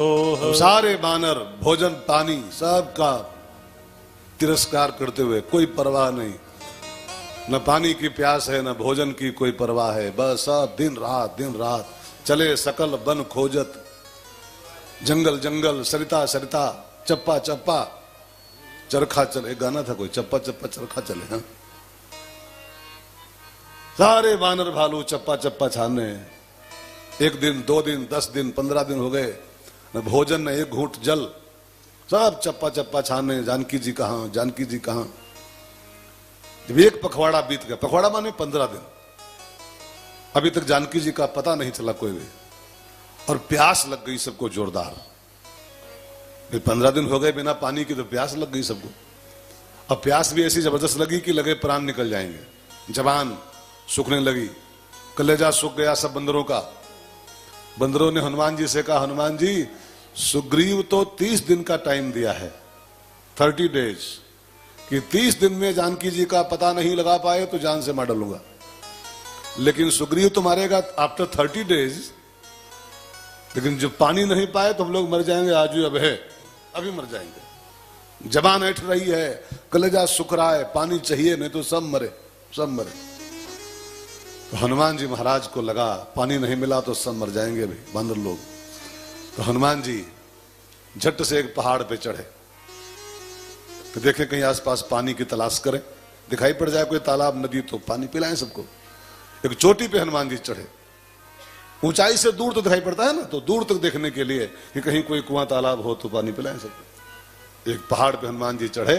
तो सारे बानर भोजन पानी सबका तिरस्कार करते हुए, कोई परवाह नहीं, न पानी की प्यास है न भोजन की कोई परवाह है, बस सब दिन रात चले सकल बन खोजत, जंगल जंगल सरिता सरिता चप्पा चप्पा चरखा चले, गाना था कोई, चप्पा चप्पा चरखा चले। हाँ, सारे बानर भालू चप्पा चप्पा छाने, 1 दिन 2 दिन 10 दिन 15 दिन हो गए, न भोजन न एक घूंट जल, सब चप्पा चप्पा छाने, जानकी जी कहां, जानकी जी कहां। जब एक पखवाड़ा बीत गया, पखवाड़ा माने 15 दिन, अभी तक जानकी जी का पता नहीं चला कोई भी, और प्यास लग गई सबको जोरदार। फिर 15 दिन हो गए बिना पानी की, तो प्यास लग गई सबको, और प्यास भी ऐसी जबरदस्त लगी कि लगे प्राण निकल जाएंगे, जबान सूखने लगी, कलेजा सूख गया सब बंदरों का। बंदरों ने हनुमान जी से कहा, हनुमान जी सुग्रीव तो 30 दिन का टाइम दिया है, 30 डेज, कि 30 दिन में जानकी जी का पता नहीं लगा पाए तो जान से मार डालूंगा, लेकिन सुग्रीव तो मारेगा आफ्टर 30 डेज, लेकिन जब पानी नहीं पाए तो हम लोग मर जाएंगे, आज अब है, अभी मर जाएंगे। जबान ऐठ रही है, कलेजा सूख रहा है, पानी चाहिए, नहीं तो सब मरे, सब मरे। तो हनुमान जी महाराज को लगा पानी नहीं मिला तो सब मर जाएंगे भी बांदर लोग। तो हनुमान जी झट से एक पहाड़ पे चढ़े, तो देखे कहीं आसपास पानी की तलाश करें, दिखाई पड़ जाए कोई तालाब नदी तो पानी पिलाएं सबको। एक चोटी पे हनुमान जी चढ़े, ऊंचाई से दूर तो दिखाई पड़ता है ना, तो दूर तक देखने के लिए कि कहीं कोई कुआं तालाब हो तो पानी पिलाएं सबको। एक पहाड़ पे हनुमान जी चढ़े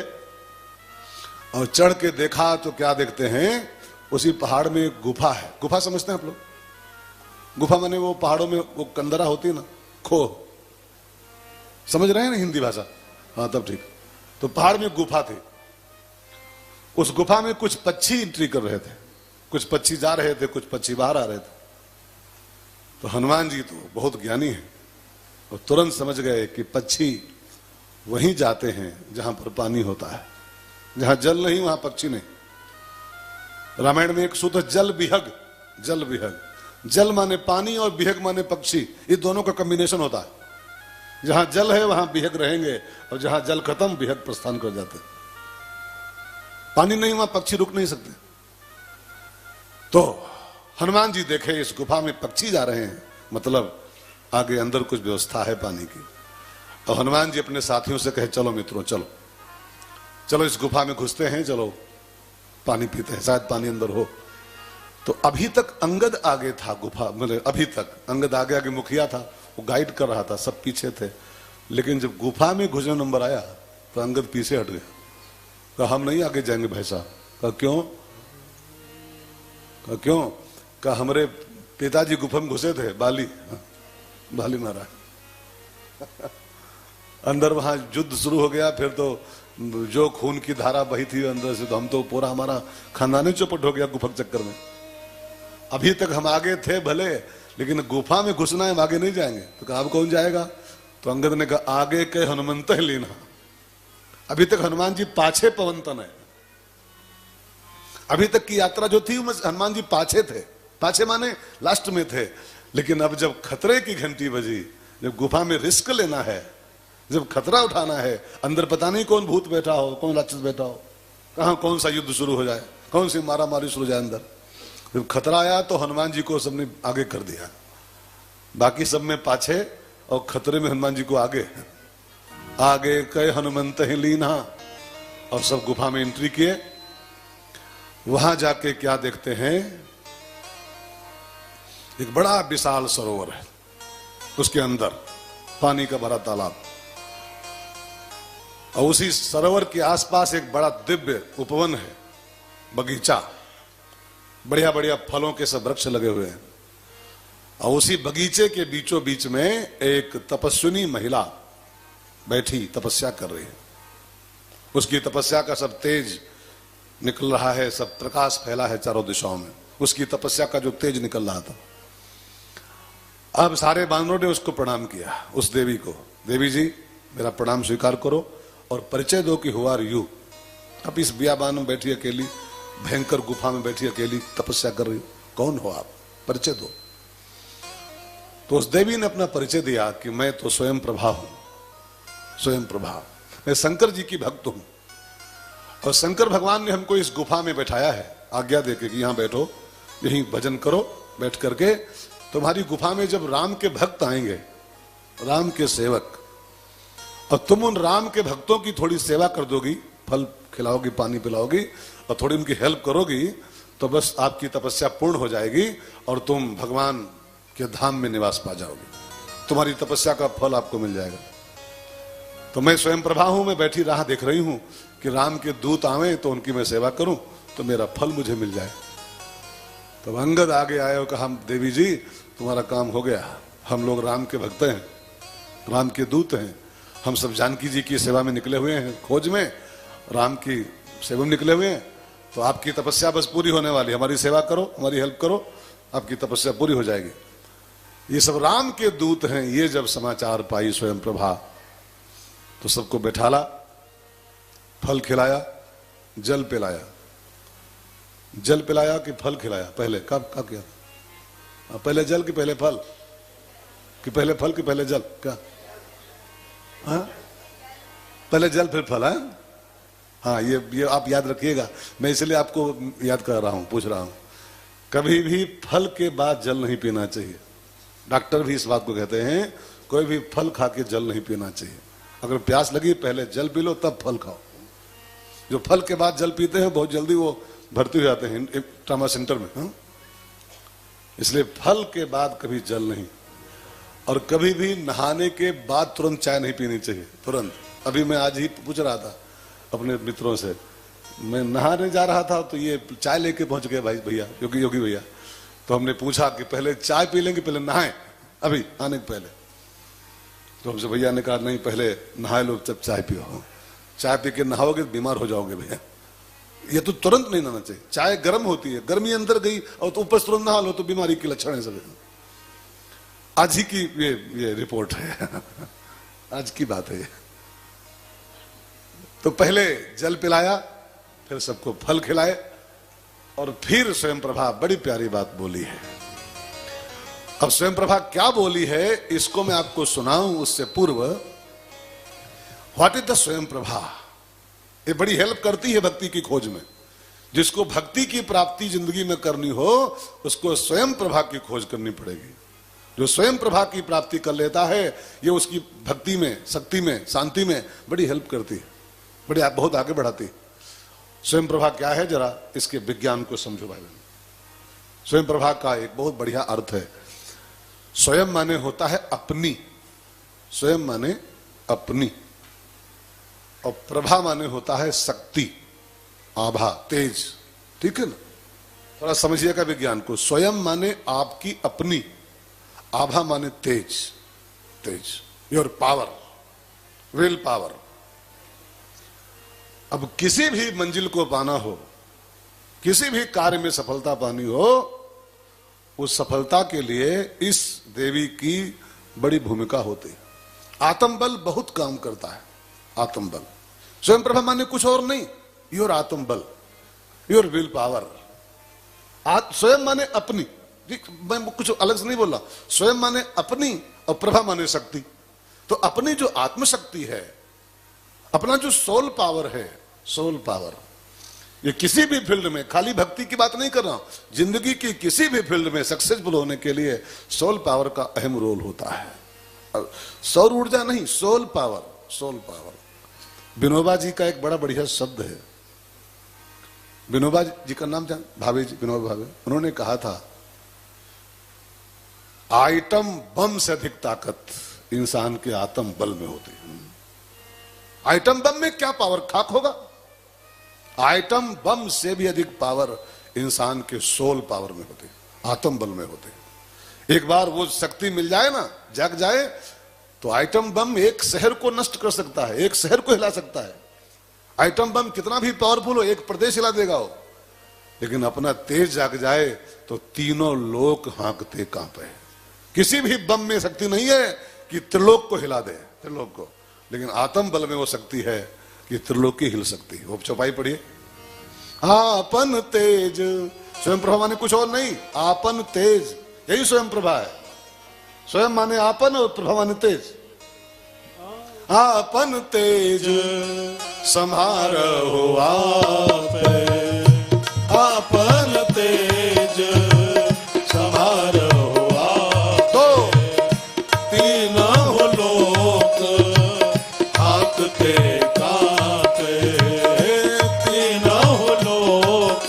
और चढ़ के देखा तो क्या देखते हैं, उसी पहाड़ में एक गुफा है। गुफा समझते हैं आप लोग? गुफा माने वो पहाड़ों में वो कंदरा होती है ना, खो, समझ रहे हैं ना हिंदी भाषा? हाँ तब ठीक। तो पहाड़ में गुफा थी, उस गुफा में कुछ पक्षी एंट्री कर रहे थे, कुछ पक्षी जा रहे थे, कुछ पक्षी बाहर आ रहे थे। तो हनुमान जी तो बहुत ज्ञानी है, और तुरंत समझ गए कि पक्षी वहीं जाते हैं जहां पर पानी होता है, जहां जल नहीं वहां पक्षी नहीं। रामायण में एक सूत्र है, जल विहग, जल विहग, जल माने पानी और विहग माने पक्षी, ये दोनों का कॉम्बिनेशन होता है। जहां जल है वहां विहग रहेंगे, और जहां जल खत्म विहग प्रस्थान कर जाते। पानी नहीं वहां पक्षी रुक नहीं सकते। तो हनुमान जी देखे इस गुफा में पक्षी जा रहे हैं, मतलब आगे अंदर कुछ व्यवस्था है पानी की। और हनुमान जी अपने साथियों से कहे, चलो मित्रों चलो, चलो इस गुफा में घुसते हैं, चलो पानी पीते हैं, शायद पानी अंदर हो। तो अभी तक अंगद आगे था गुफा, मतलब अभी तक अंगद आगे आगे मुखिया था, वो गाइड कर रहा था, सब पीछे थे। लेकिन जब गुफा में घुसने नंबर आया तो अंगद पीछे हट गया, कहा हम नहीं आगे जाएंगे भाई साहब। कहा क्यों? कहा क्यों? कहा हमारे पिताजी गुफा में घुसे थे, बाली, बाली मारा अंदर, वहां युद्ध शुरू हो गया। फिर तो जो खून की धारा बही थी अंदर से, तो हम तो पूरा हमारा खानदानी चौपट हो गया गुफा के चक्कर में। अभी तक हम आगे थे भले, लेकिन गुफा में घुसना है, हम आगे नहीं जाएंगे। तो कहा अब कौन जाएगा? तो अंगद ने कहा आगे के हनुमंत ही लीना। अभी तक हनुमान जी पाछे पवंतन है, अभी तक की यात्रा जो थी हनुमान जी पाछे थे, पाछे माने लास्ट में थे। लेकिन अब जब खतरे की घंटी बजी, जब गुफा में रिस्क लेना है, जब खतरा उठाना है, अंदर पता नहीं कौन भूत बैठा हो, कौन राक्षस बैठा हो, कहां कौन सा युद्ध शुरू हो जाए, कौन सी मारा मारी शुरू हो जाए अंदर। जब खतरा आया तो हनुमान जी को सबने आगे कर दिया, बाकी सब में पाछे, और खतरे में हनुमान जी को आगे। आगे कई हनुमंत ही लीना, और सब गुफा में एंट्री किए। वहां जाके क्या देखते हैं, एक बड़ा विशाल सरोवर है, उसके अंदर पानी का भरा तालाब, और उसी सरोवर के आसपास एक बड़ा दिव्य उपवन है, बगीचा, बढ़िया बढ़िया फलों के सब वृक्ष लगे हुए हैं। और उसी बगीचे के बीचों बीच में एक तपस्विनी महिला बैठी तपस्या कर रही है। उसकी तपस्या का सब तेज निकल रहा है, सब प्रकाश फैला है चारों दिशाओं में, उसकी तपस्या का जो तेज निकल रहा था। अब सारे बानरों ने उसको प्रणाम किया, उस देवी को, देवी जी मेरा प्रणाम स्वीकार करो और परिचय दो कि हु आर यू। अब इस बियाबान में बैठी अकेली, भयंकर गुफा में बैठी अकेली तपस्या कर रही हो, कौन हो आप, परिचय दो। तो उस देवी ने अपना परिचय दिया कि मैं तो स्वयं प्रभा हूं, स्वयं प्रभा, मैं शंकर जी की भक्त हूं। और शंकर भगवान ने हमको इस गुफा में बैठाया है, आज्ञा देके कि यहां बैठो, यहीं भजन करो, बैठ करके तुम्हारी गुफा में जब राम के भक्त आएंगे, राम के सेवक, और तुम उन राम के भक्तों की थोड़ी सेवा कर दोगी, फल खिलाओगी, पानी पिलाओगी और थोड़ी उनकी हेल्प करोगी, तो बस आपकी तपस्या पूर्ण हो जाएगी और तुम भगवान के धाम में निवास पा जाओगे, तुम्हारी तपस्या का फल आपको मिल जाएगा। तो मैं स्वयं प्रभा हूं, मैं बैठी राह देख रही हूं कि राम के दूत आवे तो उनकी मैं सेवा करूं तो मेरा फल मुझे मिल जाए। तो अंगद आगे आए और कहा, देवी जी तुम्हारा काम हो गया, हम लोग राम के भक्त हैं, राम के दूत हैं, हम सब जानकी जी की सेवा में निकले हुए हैं, खोज में, राम की सेवा में निकले हुए हैं, तो आपकी तपस्या बस पूरी होने वाली, हमारी सेवा करो, हमारी हेल्प करो, आपकी तपस्या पूरी हो जाएगी। ये सब राम के दूत हैं। ये जब समाचार पाई स्वयं प्रभा तो सबको बैठाला, फल खिलाया, जल पिलाया, जल पिलाया कि फल खिलाया, पहले कब किया, पहले जल कि पहले फल, कि पहले फल कि पहले जल, क्या? हाँ, पहले जल फिर फल है। हाँ, ये आप याद रखिएगा, मैं इसलिए आपको याद कर रहा हूं, पूछ रहा हूं। कभी भी फल के बाद जल नहीं पीना चाहिए। डॉक्टर भी इस बात को कहते हैं, कोई भी फल खा के जल नहीं पीना चाहिए। अगर प्यास लगी पहले जल पी लो तब फल खाओ। जो फल के बाद जल पीते हैं बहुत जल्दी वो भर्ती हो जाते हैं ट्रामा सेंटर में। हाँ? इसलिए फल के बाद कभी जल नहीं, और कभी भी नहाने के बाद तुरंत चाय नहीं पीनी चाहिए, तुरंत। अभी मैं आज ही पूछ रहा था अपने मित्रों से, मैं नहाने जा रहा था तो ये चाय लेके पहुंच गए भाई भैया, योगी भैया। तो हमने पूछा कि पहले चाय पी लेंगे पहले नहाएं, अभी आने के पहले? तो हमसे भैया ने कहा नहीं, पहले नहाए लो तब चाय पियो, चाय पी के नहाओगे बीमार हो जाओगे भैया। ये तो तुरंत नहीं नहाना चाहिए, चाय गर्म होती है, गर्मी अंदर गई और तो ऊपर तुरंत नहा लो तो बीमारी के लक्षण है सब। आज ही की ये रिपोर्ट है आज की बात है। तो पहले जल पिलाया, फिर सबको फल खिलाए, और फिर स्वयं प्रभा बड़ी प्यारी बात बोली है। अब स्वयं प्रभा क्या बोली है इसको मैं आपको सुनाऊं उससे पूर्व, व्हाट इज द स्वयं प्रभा, ये बड़ी हेल्प करती है भक्ति की खोज में। जिसको भक्ति की प्राप्ति जिंदगी में करनी हो उसको स्वयं प्रभा की खोज करनी पड़ेगी। जो स्वयं प्रभा की प्राप्ति कर लेता है ये उसकी भक्ति में, शक्ति में, शांति में बड़ी हेल्प करती है, बड़ी बहुत आगे बढ़ाती है। स्वयं प्रभा क्या है जरा इसके विज्ञान को समझो भाई बहन। स्वयं प्रभा का एक बहुत बढ़िया अर्थ है। स्वयं माने होता है अपनी, स्वयं माने अपनी, और प्रभा माने होता है शक्ति, आभा, तेज। ठीक है ना, थोड़ा समझिएगा विज्ञान को। स्वयं माने आपकी अपनी, आभा माने तेज, तेज, योर पावर, विल पावर। अब किसी भी मंजिल को पाना हो, किसी भी कार्य में सफलता पानी हो, उस सफलता के लिए इस देवी की बड़ी भूमिका होती है। आत्मबल बहुत काम करता है, आत्मबल। स्वयं प्रभा माने कुछ और नहीं, योर आत्मबल, योर विल पावर। स्वयं माने अपनी, मैं कुछ अलग से नहीं बोल रहा, स्वयं माने अपनी और प्रभा माने शक्ति। तो अपनी जो आत्मशक्ति है, अपना जो सोल पावर है, सोल पावर, ये किसी भी फील्ड में, खाली भक्ति की बात नहीं कर रहा हूं, जिंदगी की किसी भी फील्ड में सक्सेसफुल होने के लिए सोल पावर का अहम रोल होता है। सौर ऊर्जा नहीं, soul power, soul power. Vinoba ji का एक बड़ा बढ़िया शब्द है, विनोबा जी का नाम जान, भावे जी, विनोबा भावे, उन्होंने कहा था आइटम बम से अधिक ताकत इंसान के आत्म बल में होती है। आइटम बम में क्या पावर, खाक होगा। आइटम बम से भी अधिक पावर इंसान के सोल पावर में होती है, आत्म बल में होते हैं। एक बार वो शक्ति मिल जाए ना, जग जाए, तो आइटम बम एक शहर को नष्ट कर सकता है, एक शहर को हिला सकता है। आइटम बम कितना भी पावरफुल हो, एक प्रदेश हिला देगा वो। लेकिन अपना तेज जाग जाए तो तीनों लोक हाँकते कांपे। किसी भी बम में शक्ति नहीं है कि त्रिलोक को हिला दे, त्रिलोक को, लेकिन आत्म बल में वो शक्ति है कि त्रिलोक की हिल सकती है। वो चौपाई पढ़िए, आपन तेज। स्वयं प्रभा माने कुछ और नहीं, आपन तेज, यही स्वयं प्रभा है। स्वयं माने आपन और प्रभा माने तेज। आपन तेज संहारो आप, आपन तेज समारो आप, तो तीनों लोक हाकते कांपे, तीनों लोक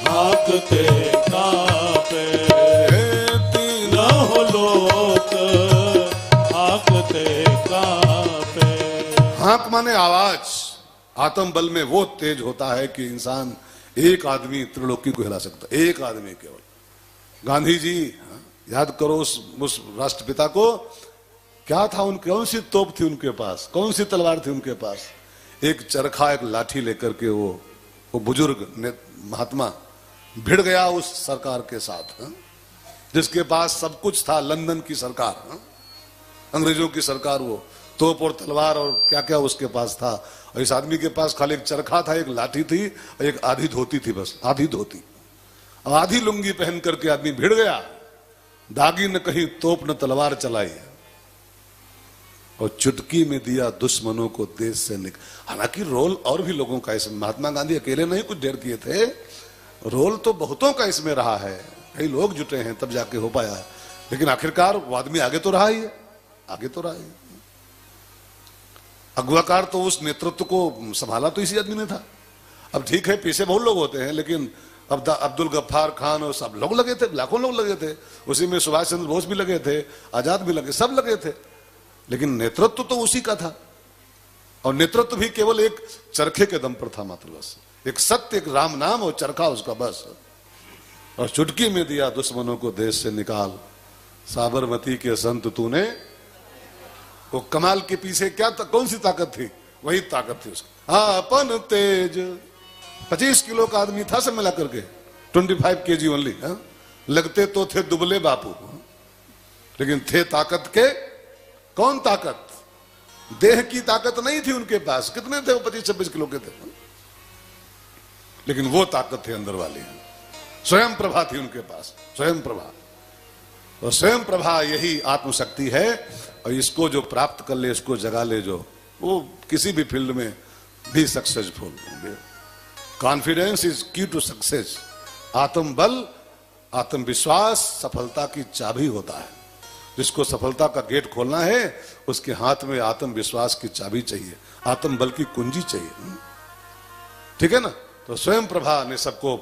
हाकते कांपे, तीनों लोक हाकते कांपे। हाक माने आवाज। आत्म बल में वो तेज होता है कि इंसान एक आदमी त्रिलोकी को हिला सकता, एक आदमी केवल। गांधी जी, याद करो उस राष्ट्रपिता को, क्या था उनके, कौन सी तोप थी उनके पास, कौन सी तलवार थी उनके पास? एक चरखा, एक लाठी लेकर के वो बुजुर्ग महात्मा भिड़ गया उस सरकार के साथ, जिसके पास सब कुछ था, लंदन की सरकार, अंग्रेजों की सरकार, वो तोप और तलवार और क्या क्या उसके पास था। और इस आदमी के पास खाली एक चरखा था, एक लाठी थी और एक आधी धोती थी, बस आधी धोती। अब आधी लुंगी पहन करके आदमी भिड़ गया, दागी न कहीं तोप न तलवार चलाई, और चुटकी में दिया दुश्मनों को देश से हालांकि रोल और भी लोगों का इसमें, महात्मा गांधी अकेले नहीं कुछ ढेर किए थे, रोल तो बहुतों का इसमें रहा है, कई लोग जुटे हैं तब जाके हो पाया है। लेकिन आखिरकार वो आदमी आगे तो रहा ही है, आगे तो रहा ही। अगुवाकार तो उस नेतृत्व को संभाला तो इसी आदमी ने था। अब ठीक है पीछे बहुत लोग होते हैं, लेकिन अब अब्दुल गफ्फार खान और सब लोग लगे थे, लाखों लोग लगे थे, उसी में सुभाष चंद्र बोस भी लगे थे, आजाद भी लगे, सब लगे थे, लेकिन नेतृत्व तो उसी का था। और नेतृत्व भी केवल एक चरखे के दम पर था मात्र, बस एक सत्य, एक राम नाम और चरखा उसका, बस। और चुटकी में दिया दुश्मनों को देश से निकाल, साबरमती के संत तूने। वो कमाल के पीछे क्या कौन सी ताकत थी? वही ताकत थी उसकी, आपन तेज। 25 किलो का आदमी था सब मिला करके, 25 kg ओनली। लगते तो थे दुबले बापू, लेकिन थे ताकत के। कौन ताकत? देह की ताकत नहीं थी उनके पास। कितने थे वो? 25-26 किलो के थे, लेकिन वो ताकत थी अंदर वाली। स्वयं प्रभा थी उनके पास, स्वयं प्रभा। और स्वयं प्रभा यही आत्मशक्ति है, और इसको जो प्राप्त कर ले, इसको जगा ले, जो वो किसी भी फील्ड में भी सक्सेसफुल होंगे। कॉन्फिडेंस इज की टू सक्सेस। आत्म बल, आत्मविश्वास सफलता की चाबी होता है। जिसको सफलता का गेट खोलना है, उसके हाथ में आत्मविश्वास की चाबी चाहिए, आत्म बल की कुंजी चाहिए। ठीक है ना? तो स्वयं प्रभा ने सबको